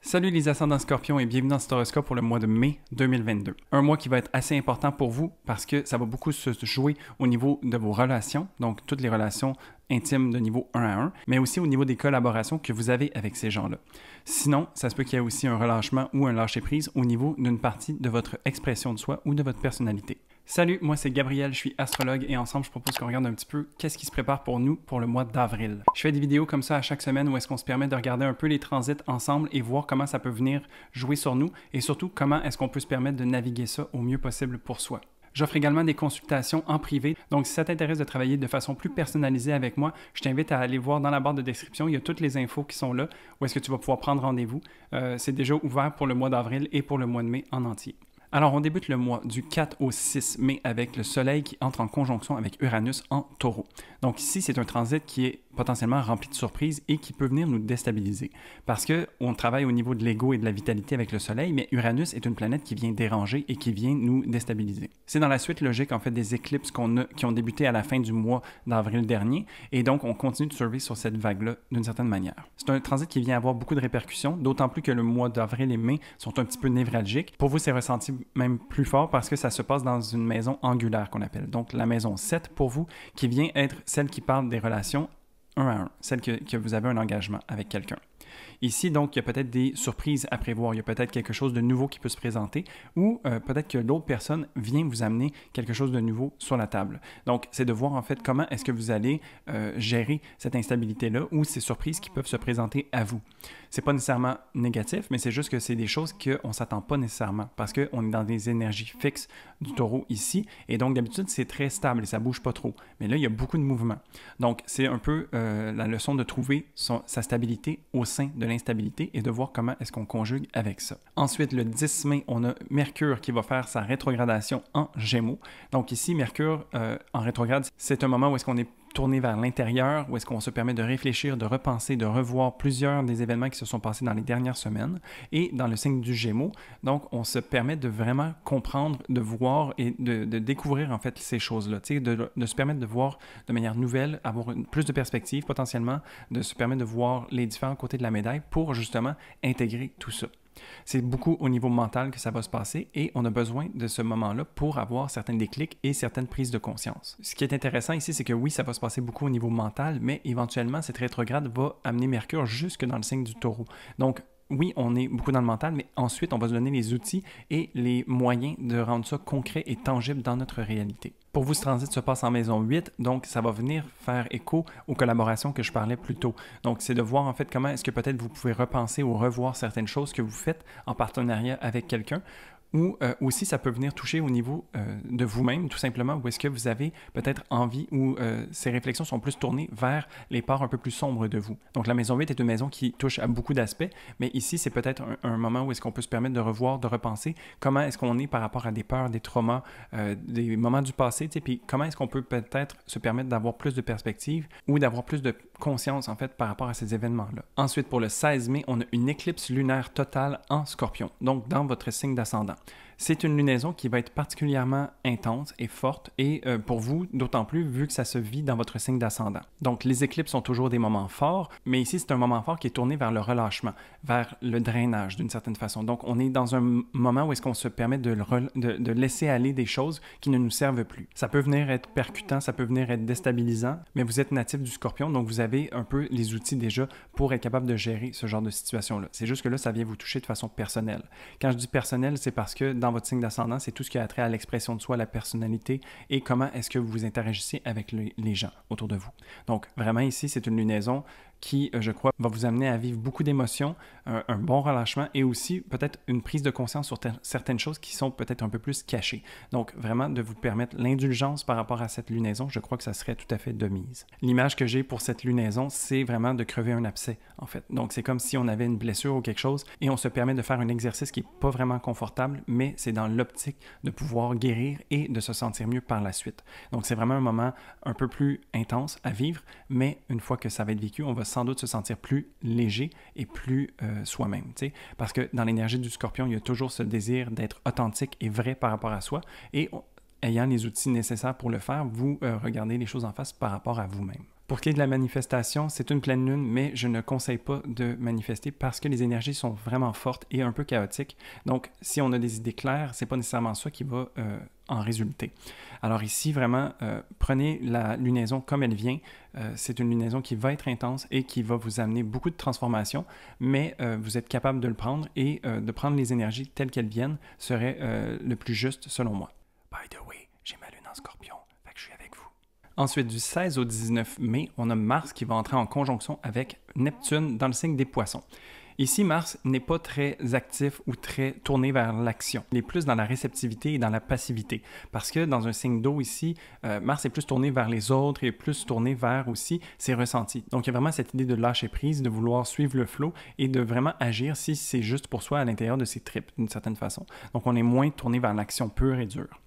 Salut les ascendants Scorpions et bienvenue dans cet horoscope pour le mois de mai 2022. Un mois qui va être assez important pour vous parce que ça va beaucoup se jouer au niveau de vos relations, donc toutes les relations intimes de niveau 1 à 1, mais aussi au niveau des collaborations que vous avez avec ces gens-là. Sinon, ça se peut qu'il y ait aussi un relâchement ou un lâcher-prise au niveau d'une partie de votre expression de soi ou de votre personnalité. Salut, moi c'est Gabriel, je suis astrologue et ensemble je propose qu'on regarde un petit peu qu'est-ce qui se prépare pour nous pour le mois d'avril. Je fais des vidéos comme ça à chaque semaine où est-ce qu'on se permet de regarder un peu les transits ensemble et voir comment ça peut venir jouer sur nous et surtout comment est-ce qu'on peut se permettre de naviguer ça au mieux possible pour soi. J'offre également des consultations en privé, donc si ça t'intéresse de travailler de façon plus personnalisée avec moi, je t'invite à aller voir dans la barre de description, il y a toutes les infos qui sont là, où est-ce que tu vas pouvoir prendre rendez-vous. C'est déjà ouvert pour le mois d'avril et pour le mois de mai en entier. Alors, on débute le mois du 4 au 6 mai avec le Soleil qui entre en conjonction avec Uranus en Taureau. Donc ici, c'est un transit qui est potentiellement rempli de surprises et qui peut venir nous déstabiliser. Parce qu'on travaille au niveau de l'ego et de la vitalité avec le Soleil, mais Uranus est une planète qui vient déranger et qui vient nous déstabiliser. C'est dans la suite logique, en fait, des éclipses qui ont débuté à la fin du mois d'avril dernier, et donc on continue de survivre sur cette vague-là d'une certaine manière. C'est un transit qui vient avoir beaucoup de répercussions, d'autant plus que le mois d'avril et mai sont un petit peu névralgiques. Pour vous, c'est ressenti même plus fort parce que ça se passe dans une maison angulaire qu'on appelle. Donc la maison 7 pour vous, qui vient être celle qui parle des relations 1 à 1, celle que vous avez un engagement avec quelqu'un. Ici, donc, il y a peut-être des surprises à prévoir. Il y a peut-être quelque chose de nouveau qui peut se présenter ou peut-être que l'autre personne vient vous amener quelque chose de nouveau sur la table. Donc, c'est de voir en fait comment est-ce que vous allez gérer cette instabilité-là ou ces surprises qui peuvent se présenter à vous. C'est pas nécessairement négatif, mais c'est juste que c'est des choses qu'on ne s'attend pas nécessairement parce qu'on est dans des énergies fixes du taureau ici et donc d'habitude, c'est très stable et ça bouge pas trop. Mais là, il y a beaucoup de mouvements. Donc, c'est un peu la leçon de trouver sa stabilité au sein de l'instabilité et de voir comment est-ce qu'on conjugue avec ça. Ensuite, le 10 mai, on a Mercure qui va faire sa rétrogradation en Gémeaux. Donc ici, Mercure en rétrograde, c'est un moment où est-ce qu'on est tourné vers l'intérieur, où est-ce qu'on se permet de réfléchir, de repenser, de revoir plusieurs des événements qui se sont passés dans les dernières semaines. Et dans le signe du Gémeaux, donc on se permet de vraiment comprendre, de voir et de découvrir en fait ces choses-là, de se permettre de voir de manière nouvelle, avoir plus de perspectives potentiellement, de se permettre de voir les différents côtés de la médaille pour justement intégrer tout ça. C'est beaucoup au niveau mental que ça va se passer et on a besoin de ce moment-là pour avoir certains déclics et certaines prises de conscience. Ce qui est intéressant ici, c'est que oui, ça va se passer beaucoup au niveau mental, mais éventuellement, cette rétrograde va amener Mercure jusque dans le signe du Taureau. Donc, oui, on est beaucoup dans le mental, mais ensuite, on va se donner les outils et les moyens de rendre ça concret et tangible dans notre réalité. Pour vous, ce transit se passe en maison 8, donc ça va venir faire écho aux collaborations que je parlais plus tôt. Donc, c'est de voir en fait comment est-ce que peut-être vous pouvez repenser ou revoir certaines choses que vous faites en partenariat avec quelqu'un. Ou aussi, ça peut venir toucher au niveau de vous-même, tout simplement, où est-ce que vous avez peut-être envie ou ces réflexions sont plus tournées vers les parts un peu plus sombres de vous. Donc, la maison 8 est une maison qui touche à beaucoup d'aspects, mais ici, c'est peut-être un moment où est-ce qu'on peut se permettre de revoir, de repenser comment est-ce qu'on est par rapport à des peurs, des traumas, des moments du passé, puis comment est-ce qu'on peut peut-être se permettre d'avoir plus de perspective ou d'avoir plus de conscience, en fait, par rapport à ces événements-là. Ensuite, pour le 16 mai, on a une éclipse lunaire totale en Scorpion, donc dans votre signe d'ascendant. C'est une lunaison qui va être particulièrement intense et forte et pour vous, d'autant plus vu que ça se vit dans votre signe d'ascendant. Donc, les éclipses sont toujours des moments forts, mais ici, c'est un moment fort qui est tourné vers le relâchement, vers le drainage d'une certaine façon. Donc, on est dans un moment où est-ce qu'on se permet de laisser aller des choses qui ne nous servent plus. Ça peut venir être percutant, ça peut venir être déstabilisant, mais vous êtes natif du Scorpion, donc vous avez un peu les outils déjà pour être capable de gérer ce genre de situation-là. C'est juste que là, ça vient vous toucher de façon personnelle. Quand je dis personnel, c'est parce que dans votre signe d'ascendant, c'est tout ce qui a trait à l'expression de soi, la personnalité et comment est-ce que vous interagissez avec les gens autour de vous. Donc, vraiment ici, c'est une lunaison qui, je crois, va vous amener à vivre beaucoup d'émotions, un bon relâchement et aussi peut-être une prise de conscience sur certaines choses qui sont peut-être un peu plus cachées. Donc, vraiment, de vous permettre l'indulgence par rapport à cette lunaison, je crois que ça serait tout à fait de mise. L'image que j'ai pour cette lunaison, c'est vraiment de crever un abcès, en fait. Donc, c'est comme si on avait une blessure ou quelque chose et on se permet de faire un exercice qui n'est pas vraiment confortable, mais c'est dans l'optique de pouvoir guérir et de se sentir mieux par la suite. Donc, c'est vraiment un moment un peu plus intense à vivre, mais une fois que ça va être vécu, on va sans doute se sentir plus léger et plus soi-même. Parce que dans l'énergie du Scorpion, il y a toujours ce désir d'être authentique et vrai par rapport à soi. Et ayant les outils nécessaires pour le faire, vous regardez les choses en face par rapport à vous-même. Pour ce qui est de la manifestation, c'est une pleine lune, mais je ne conseille pas de manifester parce que les énergies sont vraiment fortes et un peu chaotiques. Donc, si on a des idées claires, c'est pas nécessairement ça qui va en résulter. Alors ici, vraiment, prenez la lunaison comme elle vient. C'est une lunaison qui va être intense et qui va vous amener beaucoup de transformations, mais vous êtes capable de le prendre et de prendre les énergies telles qu'elles viennent serait le plus juste selon moi. By the way, j'ai ma lune en Scorpion, fait que je suis avec vous. Ensuite, du 16 au 19 mai, on a Mars qui va entrer en conjonction avec Neptune dans le signe des Poissons. Ici, Mars n'est pas très actif ou très tourné vers l'action. Il est plus dans la réceptivité et dans la passivité. Parce que dans un signe d'eau ici, Mars est plus tourné vers les autres et plus tourné vers aussi ses ressentis. Donc, il y a vraiment cette idée de lâcher prise, de vouloir suivre le flow et de vraiment agir si c'est juste pour soi à l'intérieur de ses tripes, d'une certaine façon. Donc, on est moins tourné vers l'action pure et dure.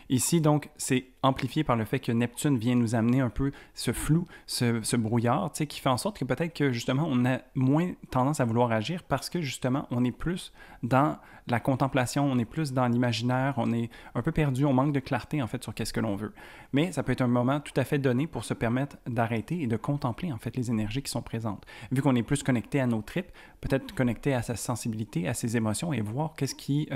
Ici, donc, c'est amplifié par le fait que Neptune vient nous amener un peu ce flou, ce brouillard, tu sais, qui fait en sorte que peut-être que, justement, on a moins tendance à vouloir agir parce que, justement, on est plus dans la contemplation, on est plus dans l'imaginaire, on est un peu perdu, on manque de clarté, en fait, sur qu'est-ce que l'on veut. Mais ça peut être un moment tout à fait donné pour se permettre d'arrêter et de contempler, en fait, les énergies qui sont présentes. Vu qu'on est plus connecté à nos tripes, peut-être connecté à sa sensibilité, à ses émotions et voir qu'est-ce qui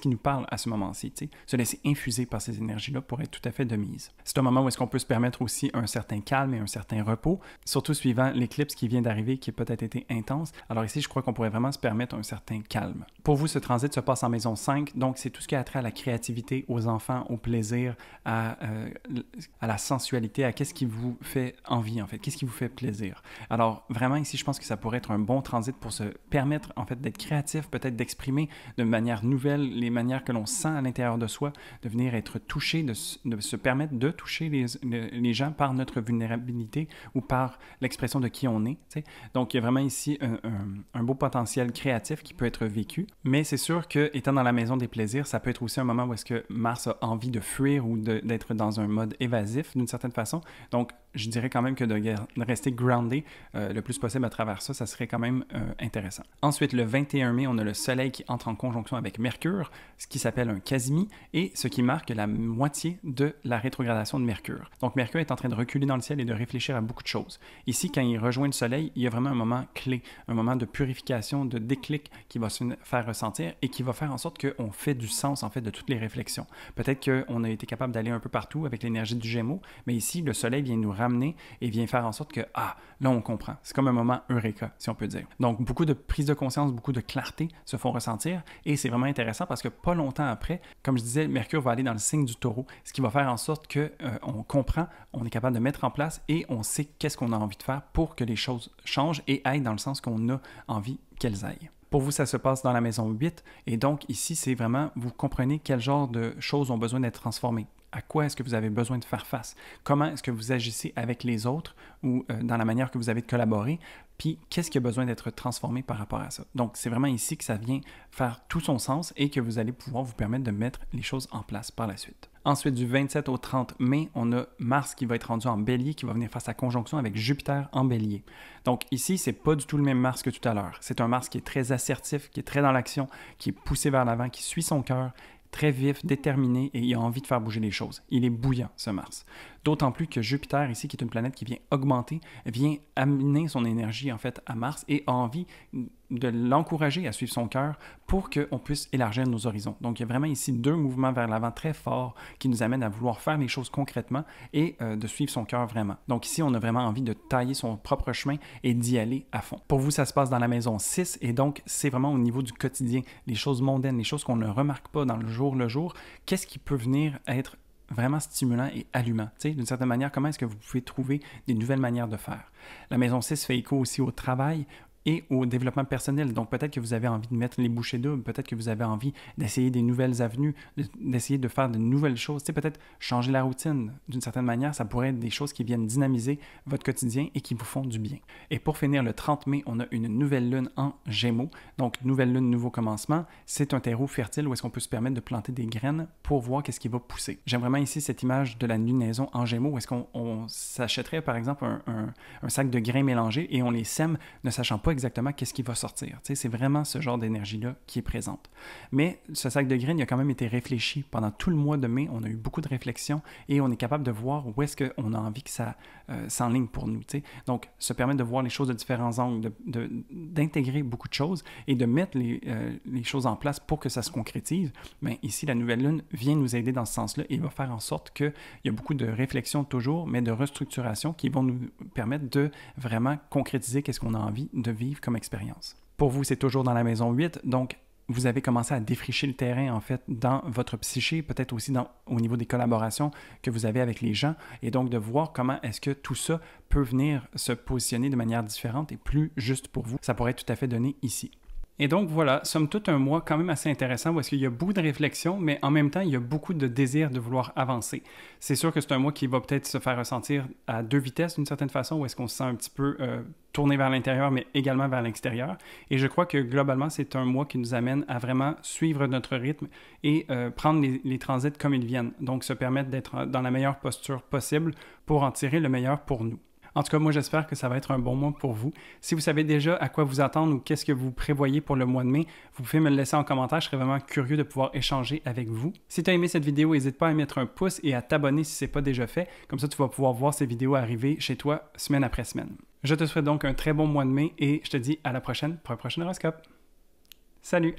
nous parle à ce moment-ci, tu sais, se laisser infuser par ces énergies-là pour être tout à fait de mise. C'est un moment où est-ce qu'on peut se permettre aussi un certain calme et un certain repos, surtout suivant l'éclipse qui vient d'arriver, qui a peut-être été intense. Alors ici, je crois qu'on pourrait vraiment se permettre un certain calme. Pour vous, ce transit se passe en maison 5, donc c'est tout ce qui a trait à la créativité, aux enfants, au plaisir, à la sensualité, à qu'est-ce qui vous fait envie, en fait, qu'est-ce qui vous fait plaisir. Alors vraiment, ici, je pense que ça pourrait être un bon transit pour se permettre, en fait, d'être créatif, peut-être d'exprimer de manière nouvelle les manières que l'on sent à l'intérieur de soi, de venir être touché, de se permettre de toucher les gens par notre vulnérabilité ou par l'expression de qui on est. T'sais. Donc, il y a vraiment ici un beau potentiel créatif qui peut être vécu, mais c'est sûr que, étant dans la maison des plaisirs, ça peut être aussi un moment où est-ce que Mars a envie de fuir ou d'être dans un mode évasif d'une certaine façon. Donc, je dirais quand même que de rester groundé le plus possible à travers ça, ça serait quand même intéressant. Ensuite, le 21 mai, on a le Soleil qui entre en conjonction avec Mercure, ce qui s'appelle un quasimi, et ce qui marque la moitié de la rétrogradation de Mercure. Donc, Mercure est en train de reculer dans le ciel et de réfléchir à beaucoup de choses. Ici, quand il rejoint le Soleil, il y a vraiment un moment clé, un moment de purification, de déclic qui va se faire ressentir et qui va faire en sorte qu'on fait du sens, en fait, de toutes les réflexions. Peut-être qu'on a été capable d'aller un peu partout avec l'énergie du Gémeaux, mais ici, le Soleil vient nous ramener et vient faire en sorte que, là, on comprend. C'est comme un moment eureka, si on peut dire. Donc, beaucoup de prise de conscience, beaucoup de clarté se font ressentir et c'est vraiment intéressant parce que pas longtemps après, comme je disais, Mercure va aller dans le signe du Taureau, ce qui va faire en sorte qu'on comprend, on est capable de mettre en place et on sait qu'est-ce qu'on a envie de faire pour que les choses changent et aillent dans le sens qu'on a envie qu'elles aillent. Pour vous, ça se passe dans la maison 8 et donc ici, c'est vraiment, vous comprenez quel genre de choses ont besoin d'être transformées. À quoi est-ce que vous avez besoin de faire face? Comment est-ce que vous agissez avec les autres ou dans la manière que vous avez de collaborer? Puis, qu'est-ce qui a besoin d'être transformé par rapport à ça? Donc, c'est vraiment ici que ça vient faire tout son sens et que vous allez pouvoir vous permettre de mettre les choses en place par la suite. Ensuite, du 27 au 30 mai, on a Mars qui va être rendu en Bélier, qui va venir faire sa conjonction avec Jupiter en Bélier. Donc ici, c'est pas du tout le même Mars que tout à l'heure. C'est un Mars qui est très assertif, qui est très dans l'action, qui est poussé vers l'avant, qui suit son cœur, très vif, déterminé et il a envie de faire bouger les choses. Il est bouillant, ce Mars. D'autant plus que Jupiter, ici, qui est une planète qui vient augmenter, vient amener son énergie, en fait, à Mars et a envie de l'encourager à suivre son cœur pour qu'on puisse élargir nos horizons. Donc, il y a vraiment ici deux mouvements vers l'avant très forts qui nous amènent à vouloir faire les choses concrètement et de suivre son cœur vraiment. Donc, ici, on a vraiment envie de tailler son propre chemin et d'y aller à fond. Pour vous, ça se passe dans la maison 6 et donc, c'est vraiment au niveau du quotidien, les choses mondaines, les choses qu'on ne remarque pas dans le jour, qu'est-ce qui peut venir être vraiment stimulant et allumant. Tu sais, d'une certaine manière, comment est-ce que vous pouvez trouver des nouvelles manières de faire? La maison 6 fait écho aussi au travail et au développement personnel. Donc, peut-être que vous avez envie de mettre les bouchées doubles, peut-être que vous avez envie d'essayer des nouvelles avenues, d'essayer de faire de nouvelles choses. Tu sais, peut-être changer la routine. D'une certaine manière, ça pourrait être des choses qui viennent dynamiser votre quotidien et qui vous font du bien. Et pour finir, le 30 mai, on a une nouvelle lune en Gémeaux. Donc, nouvelle lune, nouveau commencement. C'est un terreau fertile où est-ce qu'on peut se permettre de planter des graines pour voir qu'est-ce qui va pousser. J'aime vraiment ici cette image de la lunaison en Gémeaux où est-ce qu'on s'achèterait, par exemple, un sac de grains mélangés et on les sème, ne sachant pas pas exactement qu'est-ce qui va sortir. C'est vraiment ce genre d'énergie-là qui est présente. Mais ce sac de graines, il a quand même été réfléchi. Pendant tout le mois de mai, on a eu beaucoup de réflexions et on est capable de voir où est-ce qu'on a envie que ça s'enligne pour nous. Donc, se permettre de voir les choses de différents angles, d'intégrer beaucoup de choses et de mettre les choses en place pour que ça se concrétise. Bien, ici, la nouvelle lune vient nous aider dans ce sens-là et va faire en sorte qu'il y a beaucoup de réflexions toujours, mais de restructuration qui vont nous permettre de vraiment concrétiser qu'est-ce qu'on a envie de vivre comme expérience. Pour vous, c'est toujours dans la maison 8, donc vous avez commencé à défricher le terrain, en fait, dans votre psyché, peut-être aussi au niveau des collaborations que vous avez avec les gens, et donc de voir comment est-ce que tout ça peut venir se positionner de manière différente et plus juste pour vous. Ça pourrait être tout à fait donné ici. Et donc voilà, somme toute un mois quand même assez intéressant où est-ce qu'il y a beaucoup de réflexion, mais en même temps, il y a beaucoup de désir de vouloir avancer. C'est sûr que c'est un mois qui va peut-être se faire ressentir à deux vitesses d'une certaine façon, où est-ce qu'on se sent un petit peu tourné vers l'intérieur, mais également vers l'extérieur. Et je crois que globalement, c'est un mois qui nous amène à vraiment suivre notre rythme et prendre les transits comme ils viennent. Donc, se permettre d'être dans la meilleure posture possible pour en tirer le meilleur pour nous. En tout cas, moi, j'espère que ça va être un bon mois pour vous. Si vous savez déjà à quoi vous attendre ou qu'est-ce que vous prévoyez pour le mois de mai, vous pouvez me le laisser en commentaire. Je serais vraiment curieux de pouvoir échanger avec vous. Si tu as aimé cette vidéo, n'hésite pas à mettre un pouce et à t'abonner si ce n'est pas déjà fait. Comme ça, tu vas pouvoir voir ces vidéos arriver chez toi semaine après semaine. Je te souhaite donc un très bon mois de mai et je te dis à la prochaine pour un prochain horoscope. Salut!